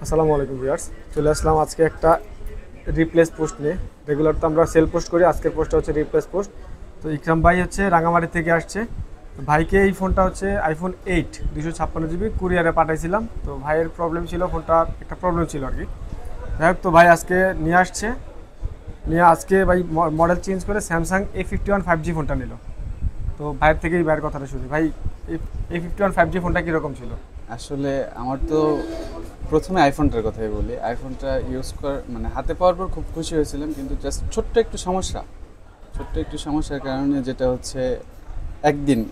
আসসালামু আলাইকুম ভিউয়ার্স, চলে আসলাম আজকে একটা রিপ্লেস পোস্ট নিয়ে। রেগুলার তো আমরা সেল পোস্ট করি, আজকের পোস্টটা হচ্ছে রিপ্লেস পোস্ট। তো ইকরাম ভাই হচ্ছে রাঙামাটি থেকে আসছে। তো ভাইকে এই ফোনটা হচ্ছে আইফোন 8 256 জিবি কুরিয়ারে পাঠাইছিলাম। তো ভাইয়ের প্রবলেম ছিল, ফোনটা একটা প্রবলেম ছিল আর কি। যাই হোক, তো ভাই আজকে নিয়ে আসছে, নিয়ে আজকে ভাই মডেল চেঞ্জ করে স্যামসাং A51 5G ফোনটা নিল। তো ভাইয়ের থেকেই ভাইয়ের কথাটা শুনি। ভাই, A51 5G ফোনটা কীরকম ছিল? আসলে আমার তো প্রথমে আইফোনটার কথাই বলি। আইফোনটা ইউজ কর মানে হাতে পাওয়ার পর খুব খুশি হয়েছিলাম, কিন্তু জাস্ট ছোট্ট একটু সমস্যার কারণে, যেটা হচ্ছে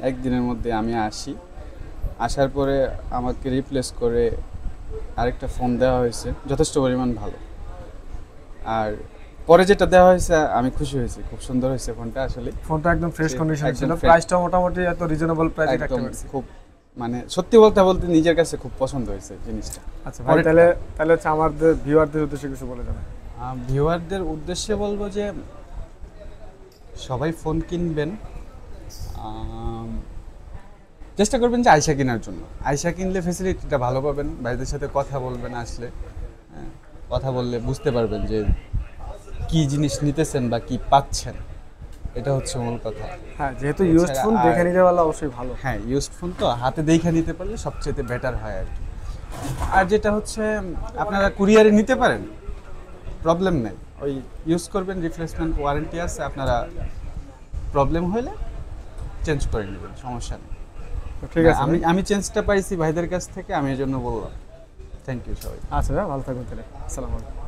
একদিনের মধ্যে আমি আসার পরে আমাকে রিপ্লেস করে আরেকটা ফোন দেওয়া হয়েছে, যথেষ্ট পরিমাণ ভালো। আর পরে যেটা দেওয়া হয়েছে আমি খুশি হয়েছি, খুব সুন্দর হয়েছে ফোনটা। আসলে ফোনটা একদম ফ্রেশ কন্ডিশনে ছিল, একদম প্রাইসটা মোটামুটি এত রিজনেবল প্রাইসে রাখতে একদম পারছি। খুব মানে সত্যি বলতে নিজের কাছে খুব পছন্দ হয়েছে জিনিসটা। আচ্ছা ভাই, তাহলে তাহলে হচ্ছে আমাদের ভিউয়ারদের উদ্দেশ্যে কিছু বলে যাবেন। ভিউয়ারদের উদ্দেশ্যে বলবো যে সবাই ফোন কিনবেন, চেষ্টা করবেন যে আয়শা কেনার জন্য। আয়শা কিনলে ফেসিলিটিটা ভালো পাবেন, ভাইদের সাথে কথা বলবেন, আসলে হ্যাঁ, কথা বললে বুঝতে পারবেন যে কি জিনিস নিতেছেন বা কি পাচ্ছেন। এটা হচ্ছে মূল কথা। হ্যাঁ, যেহেতু ইউজড ফোন দেখে নিতে পারলে অবশ্যই ভালো। হ্যাঁ, ইউজড ফোন তো হাতে দেখে নিতে পারলে সবচেয়ে বেটার হয় আর কি। আর যেটা হচ্ছে আপনারা কুরিয়ারে নিতে পারেন, প্রবলেম নেই। ওই ইউজ করবেন, রিপ্লেসমেন্ট ওয়ারেন্টি আছে, আপনারা প্রবলেম হলে চেঞ্জ করে নেবেন, সমস্যা নেই। তো ঠিক আছে, আমি চেঞ্জটা পাইছি ভাইদের কাছ থেকে, আমি এই জন্য বললাম। থ্যাংক ইউ সবাই। আচ্ছা ভালো থাকবেন তাহলে। আসসালামু আলাইকুম।